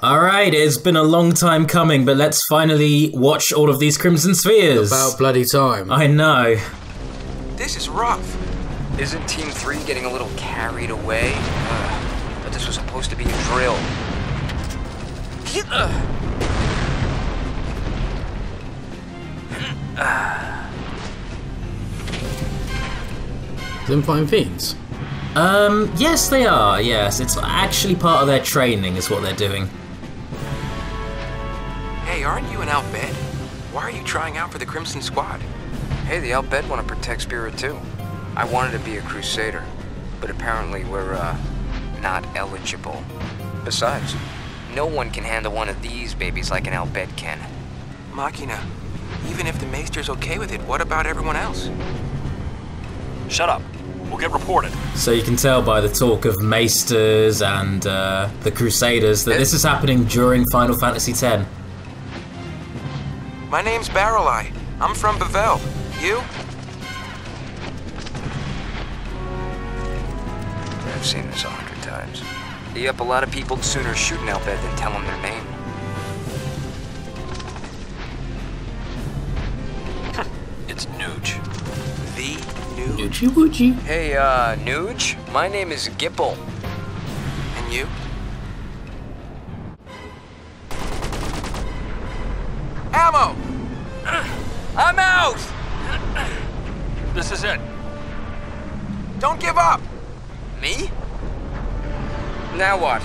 Alright, it's been a long time coming, but let's finally watch all of these Crimson Spheres. About bloody time. I know. This is rough. Isn't Team 3 getting a little carried away? But this was supposed to be a drill. Them fighting fiends? Yes they are, yes. It's actually part of their training is what they're doing. Hey, aren't you an Al-Bhed? Why are you trying out for the Crimson Squad? Hey, the Al-Bhed want to protect Spirit too. I wanted to be a Crusader, but apparently we're, not eligible. Besides, no one can handle one of these babies like an Al-Bhed can. Machina, even if the Maester's okay with it, what about everyone else? Shut up. We'll get reported. So you can tell by the talk of Maesters and the Crusaders that this is happening during Final Fantasy X. My name's Barreleye. I'm from Bavel. You? I've seen this 100 times. Yep, a lot of people'd sooner shoot an Al-Bhed than tell them their name. It's Nuge. The Nuge? Oochie woochie. Hey, Nuge, my name is Gipple. And you? Ammo! I'm out! This is it. Don't give up! Me? Now what?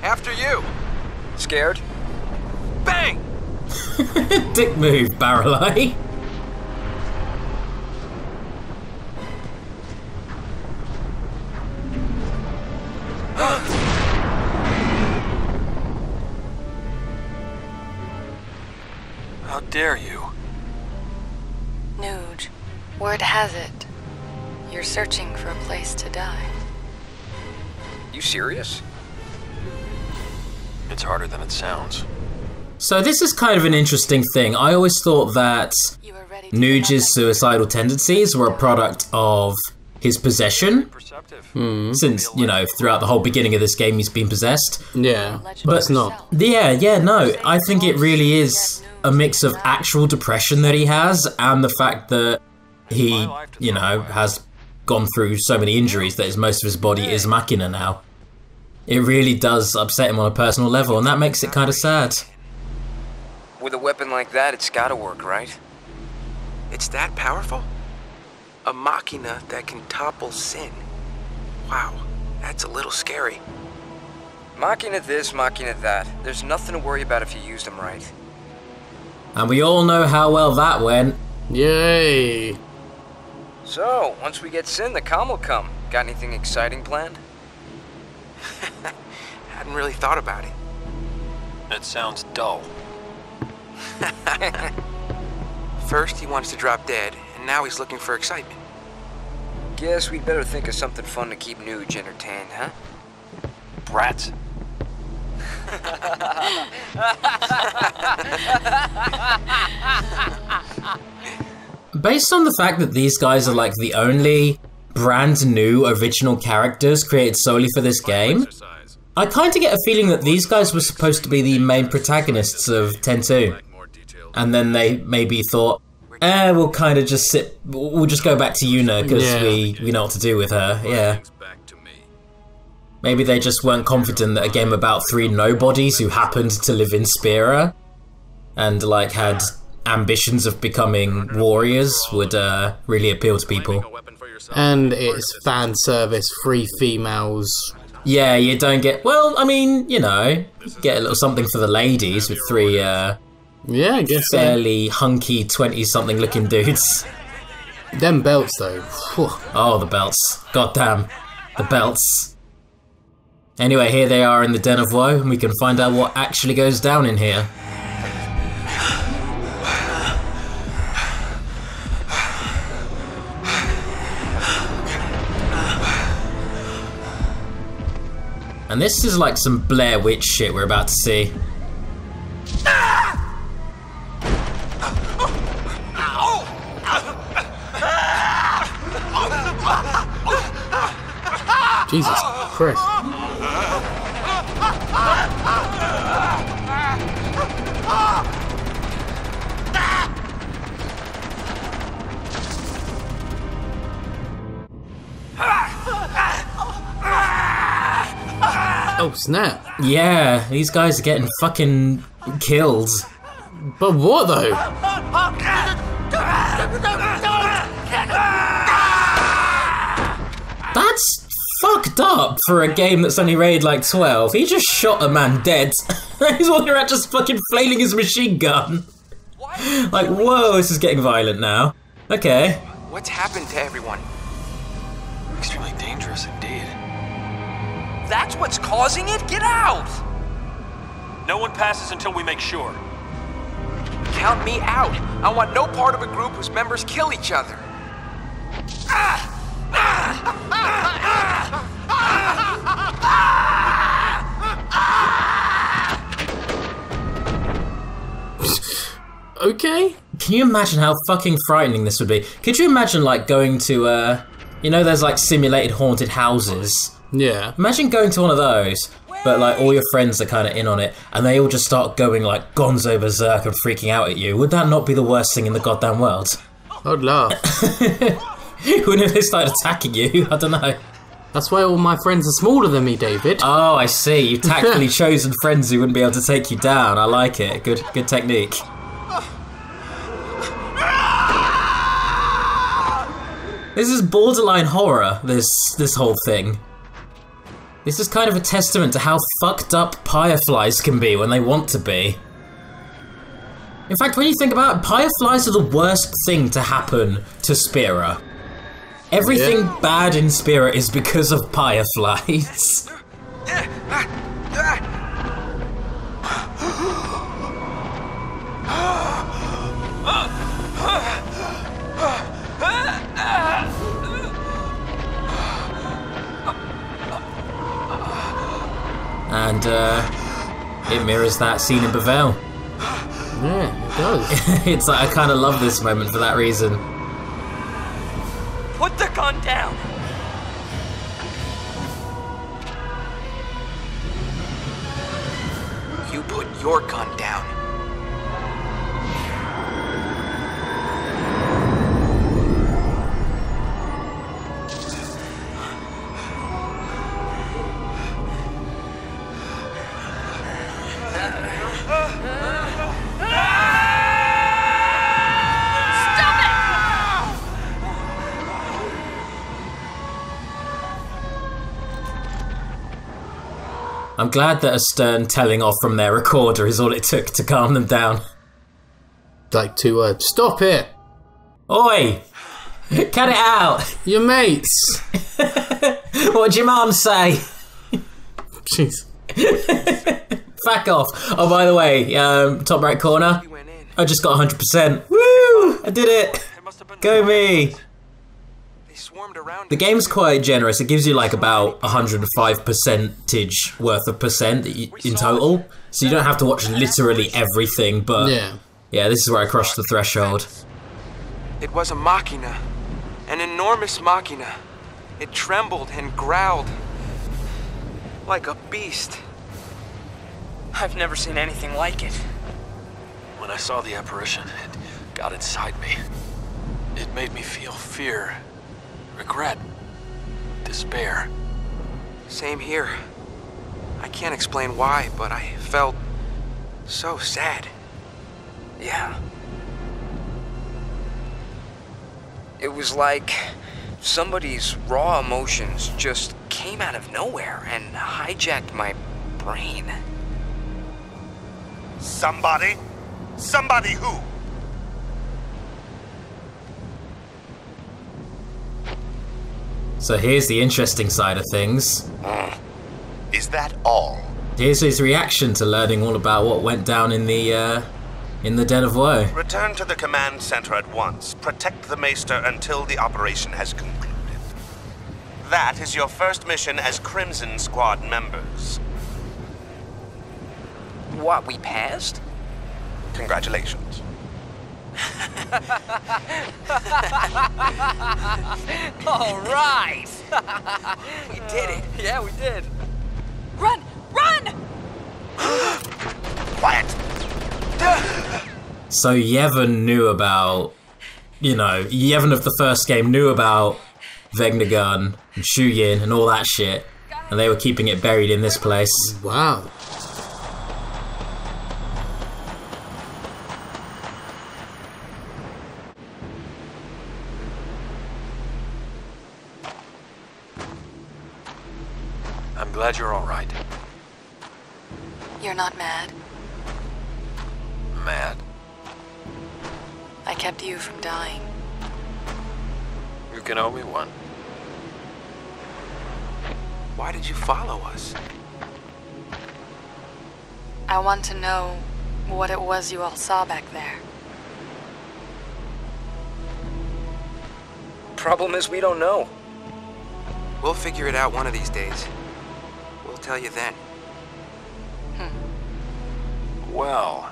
After you! Scared? Bang! Dick move, Barreleye. How dare you? Nuge, word has it, you're searching for a place to die. You serious? It's harder than it sounds. So this is kind of an interesting thing. I always thought that You were ready to give up Nuge's that- suicidal tendencies were a product of his possession. Perceptive. Since, you know, throughout the whole beginning of this game he's been possessed. Yeah, but it's not. Yeah, no. I think it really is a mix of actual depression that he has and the fact that he, you know, has gone through so many injuries that most of his body is machina now. It really does upset him on a personal level, and that makes it kind of sad. With a weapon like that, it's gotta work, right? It's that powerful? A Machina that can topple sin. Wow, that's a little scary. Machina this, Machina that. There's nothing to worry about if you use them right. And we all know how well that went. Yay! So, once we get Sin, the calm will come. Got anything exciting planned? Hadn't really thought about it. It sounds dull. First, he wants to drop dead, and now he's looking for excitement. Guess we'd better think of something fun to keep Nuge entertained, huh? Brats. Based on the fact that these guys are like the only brand new original characters created solely for this game, I kind of get a feeling that these guys were supposed to be the main protagonists of 10-2. And then they maybe thought, we'll kind of just we'll just go back to Yuna because we know what to do with her, yeah. Maybe they just weren't confident that a game about three nobodies who happened to live in Spira and like had ambitions of becoming warriors would really appeal to people. And it's fan service, free females. Yeah, you don't get, well, I mean, you know, get a little something for the ladies with three Yeah, I guess so. fairly hunky 20-something looking dudes. Them belts though. Whew. Oh, the belts. Goddamn. The belts. Anyway, here they are in the Den of Woe, and we can find out what actually goes down in here. And this is like some Blair Witch shit we're about to see. Jesus Christ. Oh, snap. Yeah, these guys are getting fucking killed. But what, though? That's fucked up for a game that's only rated like 12. He just shot a man dead. He's walking around just fucking flailing his machine gun. Like, whoa, this is getting violent now. Okay. What's happened to everyone? Extremely dangerous indeed. That's what's causing it? Get out! No one passes until we make sure. Count me out. I want no part of a group whose members kill each other. Okay. Can you imagine how fucking frightening this would be? Could you imagine, like, going to, you know, there's, like, simulated haunted houses? Yeah. Imagine going to one of those, but, like, all your friends are kind of in on it, and they all just start going, like, gonzo berserk and freaking out at you. Would that not be the worst thing in the goddamn world? I'd laugh. Wouldn't if they started attacking you? I don't know. That's why all my friends are smaller than me, David. Oh, I see. You've tactfully chosen friends who wouldn't be able to take you down. I like it. Good technique. This is borderline horror, this whole thing. This is kind of a testament to how fucked up fireflies can be when they want to be. In fact, when you think about it, fireflies are the worst thing to happen to Spira. Everything bad in Spira is because of fireflies. And it mirrors that scene in Bevelle. Yeah, it does. It's like, I kind of love this moment for that reason. Put the gun down! You put your gun down. I'm glad that a stern telling off from their recorder is all it took to calm them down. Like 2 words. Stop it! Oi! Cut it out! Your mates! What'd your mum say? Jeez. Fuck off. Oh, by the way, top right corner. I just got 100%. Woo! I did it! Go me! The game's quite generous. It gives you like about 105% worth of percent in total. So you don't have to watch literally everything, but yeah, this is where I crossed the threshold. It was a machina. An enormous machina. It trembled and growled. Like a beast. I've never seen anything like it. When I saw the apparition, it got inside me. It made me feel fear, regret, despair. Same here. I can't explain why, but I felt so sad. Yeah. It was like somebody's raw emotions just came out of nowhere and hijacked my brain. Somebody? Somebody who? So here's the interesting side of things. Is that all? Here's his reaction to learning all about what went down in the Den of Woe. Return to the command center at once. Protect the Maester until the operation has concluded. That is your first mission as Crimson Squad members. What, we passed? Congratulations. All right! We did it. Yeah, we did. Run! Run! Quiet! So Yevon knew about, Yevon of the first game knew about Vegnagun and Shuyin and all that shit. and they were keeping it buried in this place. Wow. I'm glad you're all right. You're not mad. Mad. I kept you from dying. You can owe me one. Why did you follow us? I want to know what it was you all saw back there. Problem is, we don't know. We'll figure it out one of these days. We'll tell you then. Well,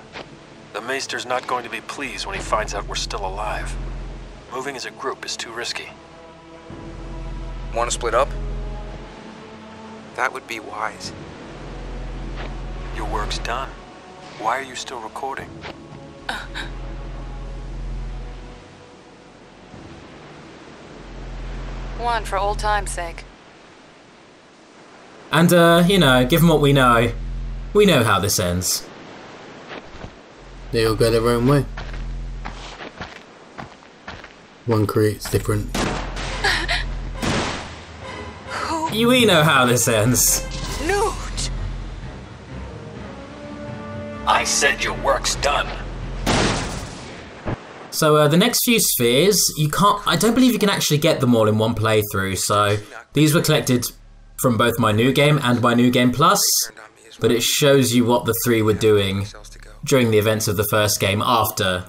the Maester's not going to be pleased when he finds out we're still alive. Moving as a group is too risky. Want to split up? That would be wise. Your work's done. Why are you still recording? One for old time's sake. And, you know, given what we know how this ends. They all go their own way. One creates different. We know how this ends. Newt! I said your work's done. So the next few spheres, I don't believe you can actually get them all in one playthrough, so these were collected from both my new game and my new game plus, but it shows you what the three were doing during the events of the first game after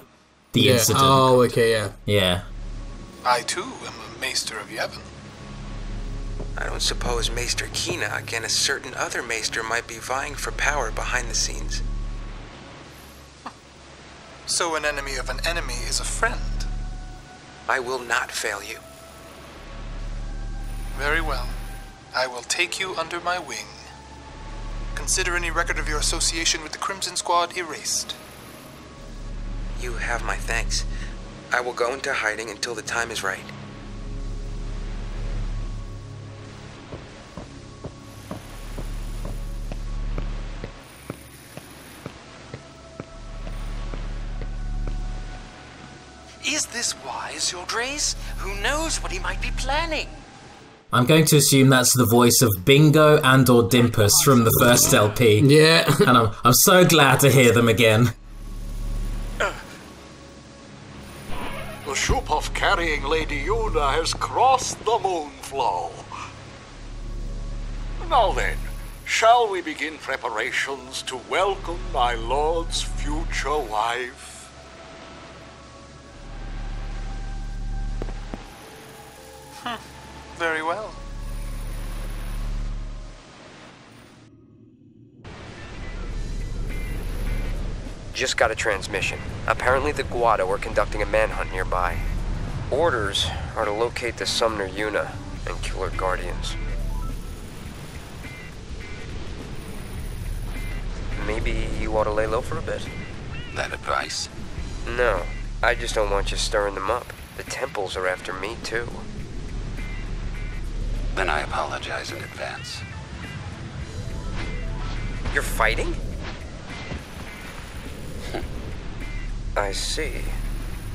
the incident. Oh, okay, yeah. Yeah. I too am a Maester of Yevon. I don't suppose Maester Keenock and a certain other Maester might be vying for power behind the scenes. So an enemy of an enemy is a friend. I will not fail you. Very well. I will take you under my wing. Consider any record of your association with the Crimson Squad erased. You have my thanks. I will go into hiding until the time is right. Is this wise, your Grace? Who knows what he might be planning? I'm going to assume that's the voice of Bingo and or Dimpus from the first LP. Yeah. And I'm so glad to hear them again. The ship of carrying Lady Yuna has crossed the moonflow. Now then, shall we begin preparations to welcome my lord's future wife? Very well. Just got a transmission. Apparently the Guado are conducting a manhunt nearby. Orders are to locate the Sumner Yuna and kill her guardians. Maybe you ought to lay low for a bit. That advice? No, I just don't want you stirring them up. The temples are after me too. Then I apologize in advance. You're fighting? I see.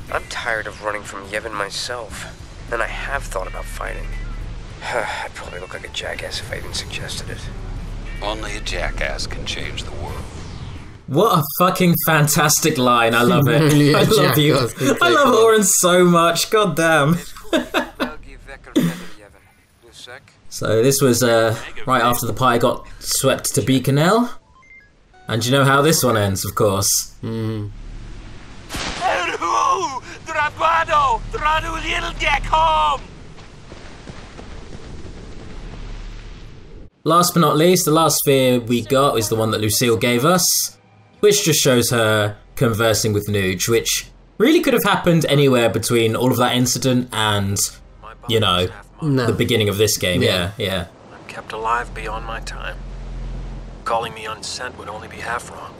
I'm tired of running from Yevon myself, and I have thought about fighting. I'd probably look like a jackass if I even suggested it. Only a jackass can change the world. What a fucking fantastic line. I love it. Yeah, I love you. I love Oren so much. God damn. So this was right after the party got swept to Beaconell. And you know how this one ends, of course. Last but not least, the last sphere we got is the one that Lucille gave us, which just shows her conversing with Nuge, which really could have happened anywhere between all of that incident and, you know, the beginning of this game. Yeah. I'm kept alive beyond my time. Calling me unsent would only be half wrong.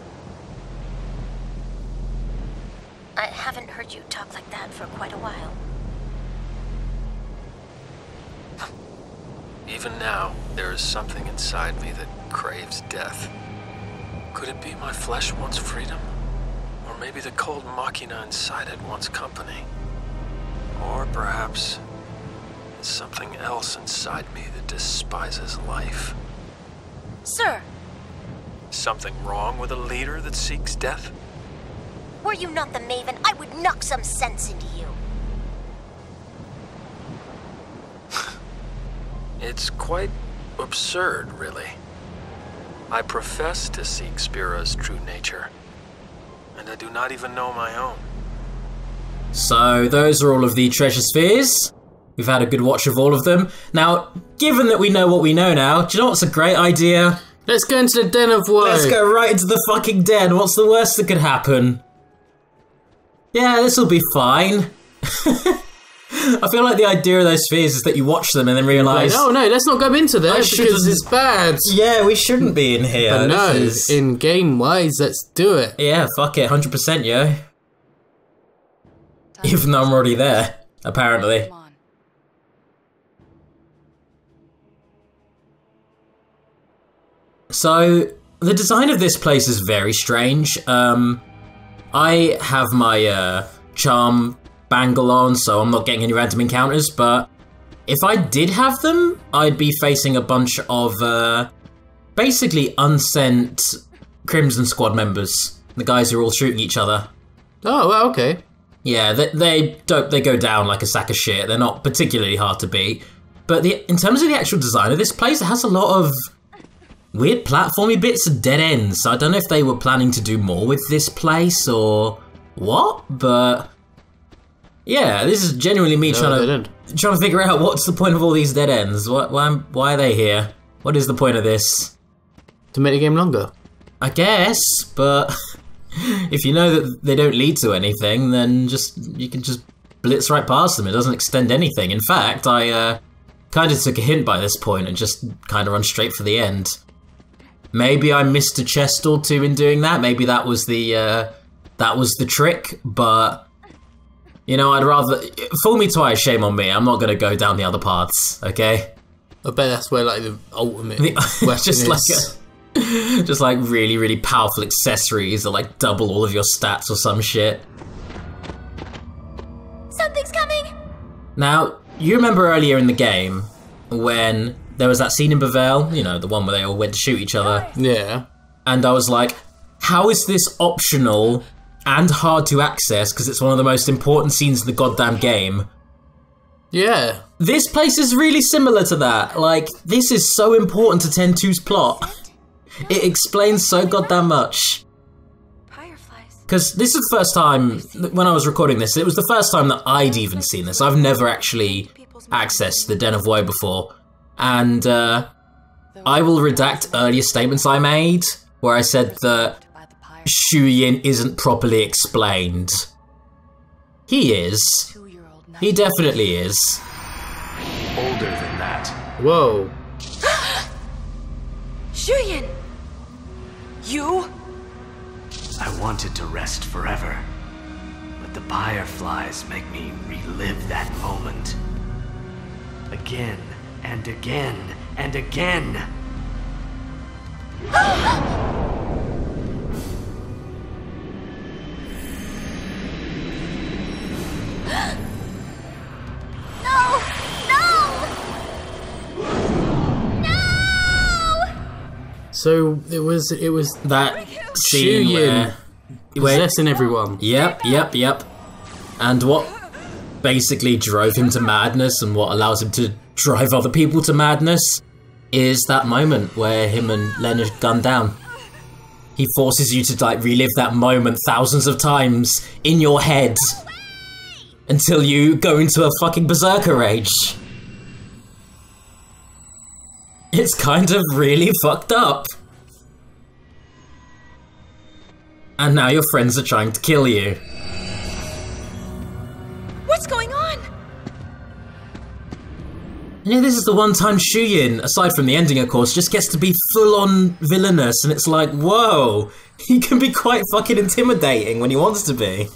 I haven't heard you talk like that for quite a while. Even now, there is something inside me that craves death. Could it be my flesh wants freedom? Or maybe the cold machina inside it wants company? Or perhaps it's something else inside me that despises life. Sir, Something wrong with a leader that seeks death? were you not the Maven, I would knock some sense into you. It's quite absurd, really. I profess to seek Spira's true nature, and I do not even know my own. So those are all of the treasure spheres. We've had a good watch of all of them. Now, given that we know what we know now, do you know what's a great idea? Let's go into the Den of Woe. Let's go right into the fucking den. What's the worst that could happen? Yeah, this'll be fine. I feel like the idea of those spheres is that you watch them and then realise... Like, oh no, let's not go into there because it's bad. Yeah, we shouldn't be in here. But no, in game-wise, let's do it. Yeah, fuck it, 100%, yo. Even though I'm already there, apparently. So, the design of this place is very strange. I have my charm bangle on, so I'm not getting any random encounters, but if I did have them, I'd be facing a bunch of basically unsent Crimson Squad members. The guys who are all shooting each other. Oh, well, okay. Yeah, they go down like a sack of shit. They're not particularly hard to beat. But in terms of the actual design of this place, it has a lot of weird platformy bits and dead ends. So I don't know if they were planning to do more with this place or what, but yeah, this is genuinely me trying to figure out what's the point of all these dead ends. Why are they here? What is the point of this? To make the game longer, I guess, but if you know that they don't lead to anything, then you can just blitz right past them. It doesn't extend anything. In fact, I kind of took a hint by this point and just kind of run straight for the end. Maybe I missed a chest or two in doing that. Maybe that was the trick. But you know, I'd rather fool me twice. Shame on me. I'm not gonna go down the other paths. Okay. I bet that's where like the ultimate weapon just is. Just like really, really powerful accessories that like double all of your stats or some shit. Something's coming! Now, you remember earlier in the game when there was that scene in Bevelle, you know, the one where they all went to shoot each other. Yeah. And I was like, how is this optional and hard to access because it's one of the most important scenes in the goddamn game? Yeah. This place is really similar to that. Like, this is so important to 10-2's plot. It explains so goddamn much. Because this is the first time, when I was recording this, it was the first time that I'd even seen this. I've never actually accessed the Den of Woe before. And I will redact earlier statements I made, where I said that Shu Yin isn't properly explained. He is. He definitely is. Older than that. Whoa. Shu Yin! You? I wanted to rest forever, but the fireflies make me relive that moment. Again, and again, and again! So it was that Shu scene Yin possessing everyone. Yep. And what basically drove him to madness and what allows him to drive other people to madness is that moment where him and Len are gunned down. He forces you to like relive that moment thousands of times in your head until you go into a fucking berserker rage. It's kind of really fucked up. And now your friends are trying to kill you. What's going on? You know, this is the one time Shu Yin, aside from the ending of course, just gets to be full-on villainous, and it's like, whoa, he can be quite fucking intimidating when he wants to be.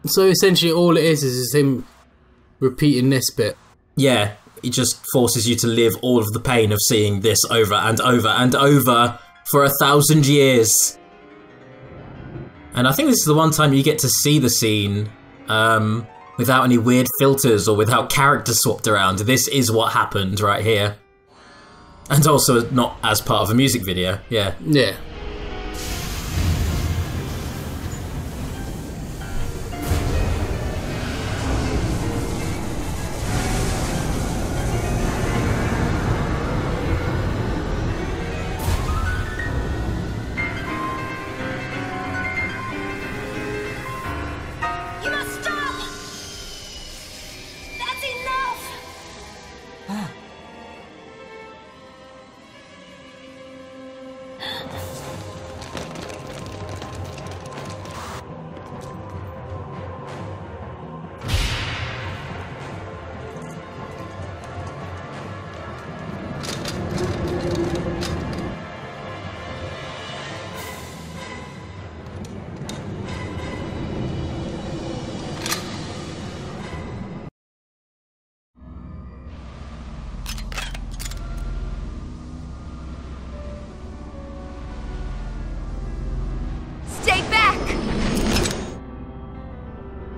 So essentially all it is him repeating this bit. Yeah, it just forces you to live all of the pain of seeing this over and over and over for 1,000 years. And I think this is the one time you get to see the scene without any weird filters or without characters swapped around. This is what happened right here. And also not as part of a music video, yeah. Yeah.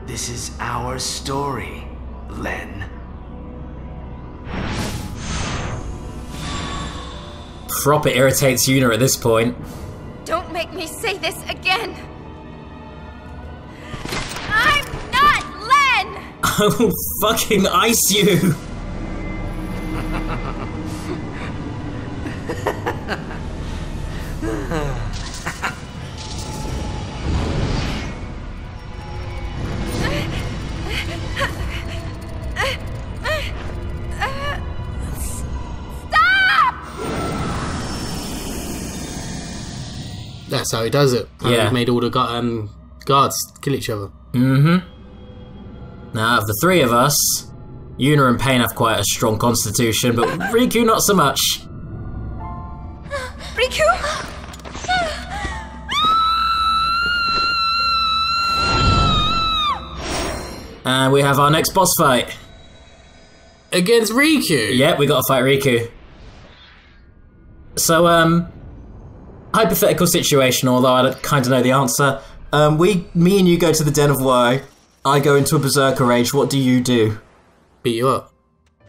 This is our story, Len. Proper irritates Una at this point. Don't make me say this again. I'm not Len! I will fucking ice you! That's how he does it. Yeah. He made all the guards kill each other. Mm-hmm. Now, of the three of us, Una and Pain have quite a strong constitution, but Riku not so much. Riku? And we have our next boss fight. Against Riku? Yeah, we gotta fight Riku. So, hypothetical situation, although I kind of know the answer. Me and you go to the Den of Woe. I go into a berserker rage. What do you do? Beat you up.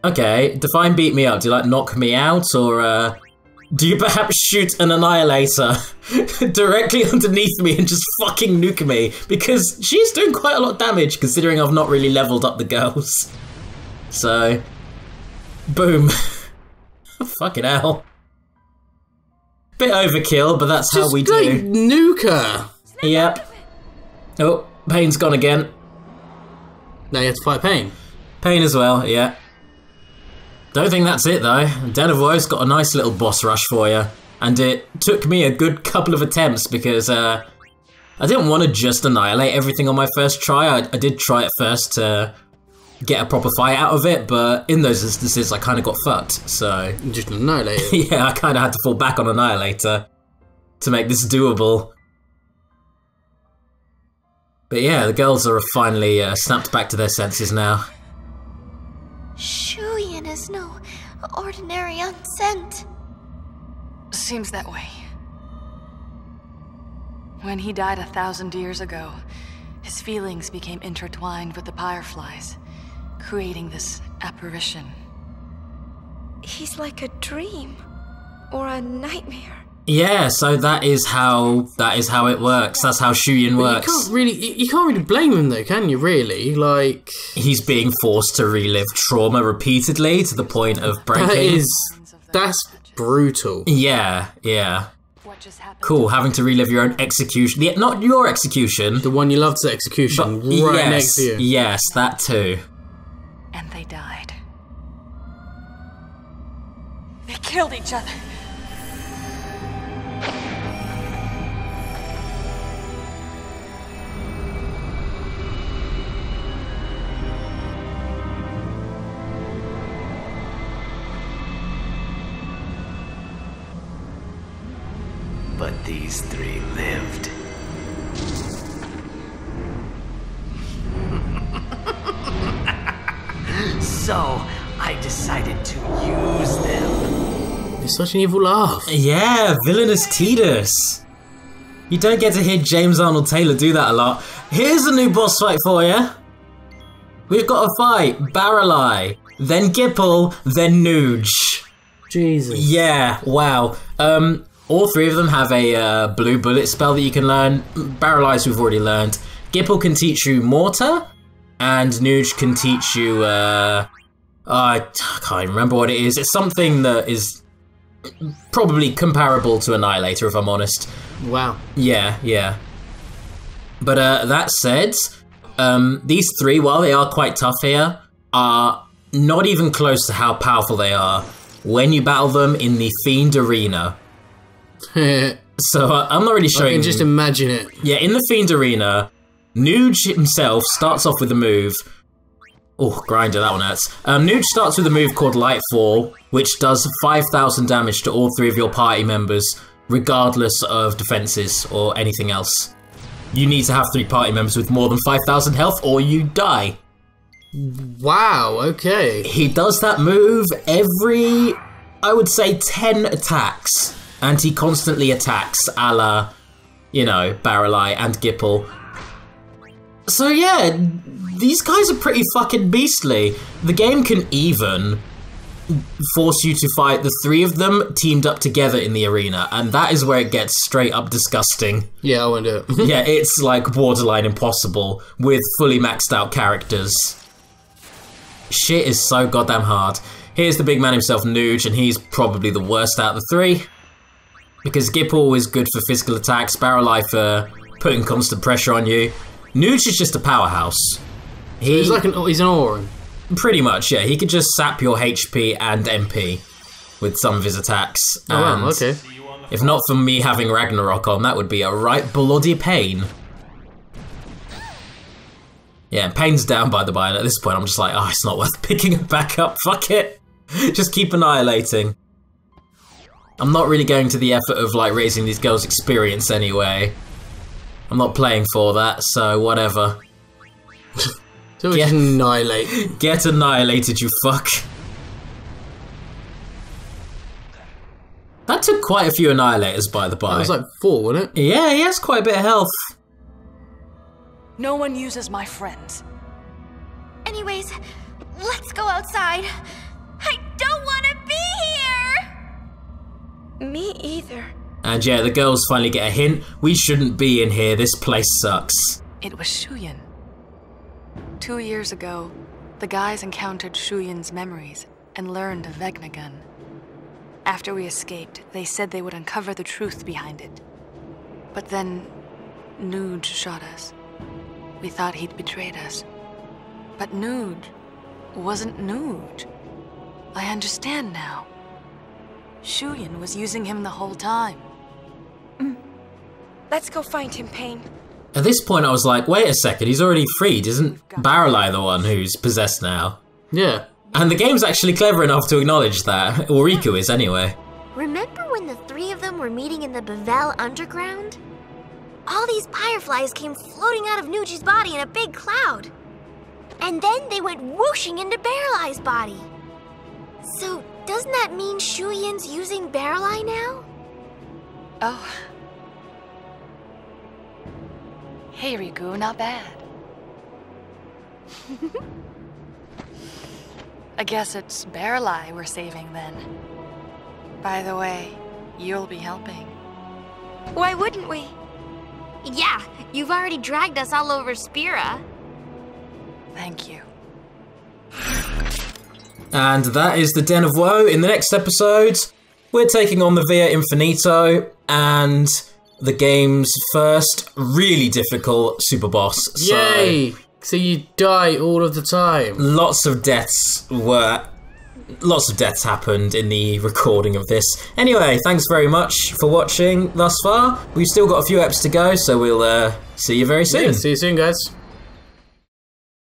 Okay, define beat me up. Do you like knock me out, or do you perhaps shoot an annihilator directly underneath me and just fucking nuke me? Because she's doing quite a lot of damage, considering I've not really leveled up the girls. So, boom. Fucking hell. Bit overkill, but that's how we do. Just nuke her. Yep. Oh, Pain's gone again. Now you have to fight Pain. Pain as well, yeah. Don't think that's it though. Den of Woe's got a nice little boss rush for you. And it took me a good couple of attempts because I didn't want to just annihilate everything on my first try. I did try it first to get a proper fight out of it, but in those instances I kind of got fucked, so... Just annihilate it. Yeah, I kind of had to fall back on Annihilator to make this doable. But yeah, the girls are finally snapped back to their senses now. Shuyin is no ordinary unsent. Seems that way. When he died 1,000 years ago, his feelings became intertwined with the fireflies, creating this apparition. He's like a dream or a nightmare. Yeah, so that is how it works. That's how Shuyin works. You can't really blame him though, can you? Really, like he's being forced to relive trauma repeatedly to the point of breaking. That's brutal. Yeah. Cool, having to relive your own execution. Yeah, not your execution. The one you loved, the execution, right next to you. Yes, that too. And they died. They killed each other. But these three lived. So, I I decided to use them. It's such an evil laugh. Yeah, villainous Tidus. You don't get to hear James Arnold Taylor do that a lot. Here's a new boss fight for you. We've got a fight Baralai, then Gipple, then Nuge. Jesus. Yeah, wow. All three of them have a blue bullet spell that you can learn. Baralai's we've already learned. Gipple can teach you Mortar, and Nuge can teach you, I can't remember what it is. It's something that is probably comparable to Annihilator, if I'm honest. Wow. Yeah. But that said, these three, while they are quite tough here, are not even close to how powerful they are when you battle them in the Fiend Arena. So I'm not really showing. I can just imagine it. Yeah, in the Fiend Arena, Nuge himself starts off with a move. Oh, grinder, that one hurts. Nuge starts with a move called Lightfall, which does 5,000 damage to all three of your party members, regardless of defenses or anything else. You need to have three party members with more than 5,000 health or you die. Wow, okay. He does that move every, I would say, 10 attacks. And he constantly attacks, a la, you know, Baralai and Gipple. So yeah, these guys are pretty fucking beastly. The game can even force you to fight the three of them teamed up together in the arena, and that is where it gets straight up disgusting. Yeah, I won't do it. Yeah, it's like borderline impossible with fully maxed out characters. Shit is so goddamn hard. Here's the big man himself, Nuge, and he's probably the worst out of the three. Because Gipple is good for physical attacks, Baralai for putting constant pressure on you. Nuge is just a powerhouse. He's like he's an Auron. Pretty much, yeah. He could just sap your HP and MP with some of his attacks. Oh, wow, okay. If not for me having Ragnarok on, that would be a right bloody pain. Yeah, pain's down by the by, and at this point I'm just like, oh, it's not worth picking it back up, fuck it. Just keep annihilating. I'm not really going to the effort of like raising these girls' experience anyway. I'm not playing for that, so whatever. So get annihilate. Get annihilated, you fuck. That took quite a few annihilators, by the by. That was like 4, wasn't it? Yeah, he has quite a bit of health. No one uses my friends. Anyways, let's go outside. I don't want to be here! Me either. And yeah, the girls finally get a hint. We shouldn't be in here. This place sucks. It was Shuyin. 2 years ago, the guys encountered Shuyin's memories and learned of Vegnagun. After we escaped, they said they would uncover the truth behind it. But then, Nuge shot us. We thought he'd betrayed us. But Nuge wasn't Nuge. I understand now. Shuyin was using him the whole time. Let's go find him, Pain. At this point, I was like, wait a second, he's already freed. Isn't Baralai the one who's possessed now? Yeah. And the game's actually clever enough to acknowledge that. Or Riku is, anyway. Remember when the three of them were meeting in the Bevel underground? All these fireflies came floating out of Nuji's body in a big cloud. And then they went whooshing into Baralai's body. So, doesn't that mean Shuyin's using Baralai now? Oh. Hey, Riku, not bad. I guess it's Baralai we're saving then. By the way, you'll be helping. Why wouldn't we? Yeah, you've already dragged us all over Spira. Thank you. And that is the Den of Woe. In the next episode, we're taking on the Via Infinito and the game's first really difficult super boss. Yay! So you die all of the time. Lots of deaths happened in the recording of this. Anyway, thanks very much for watching thus far. We've still got a few eps to go, so we'll see you very soon. Yeah, see you soon, guys.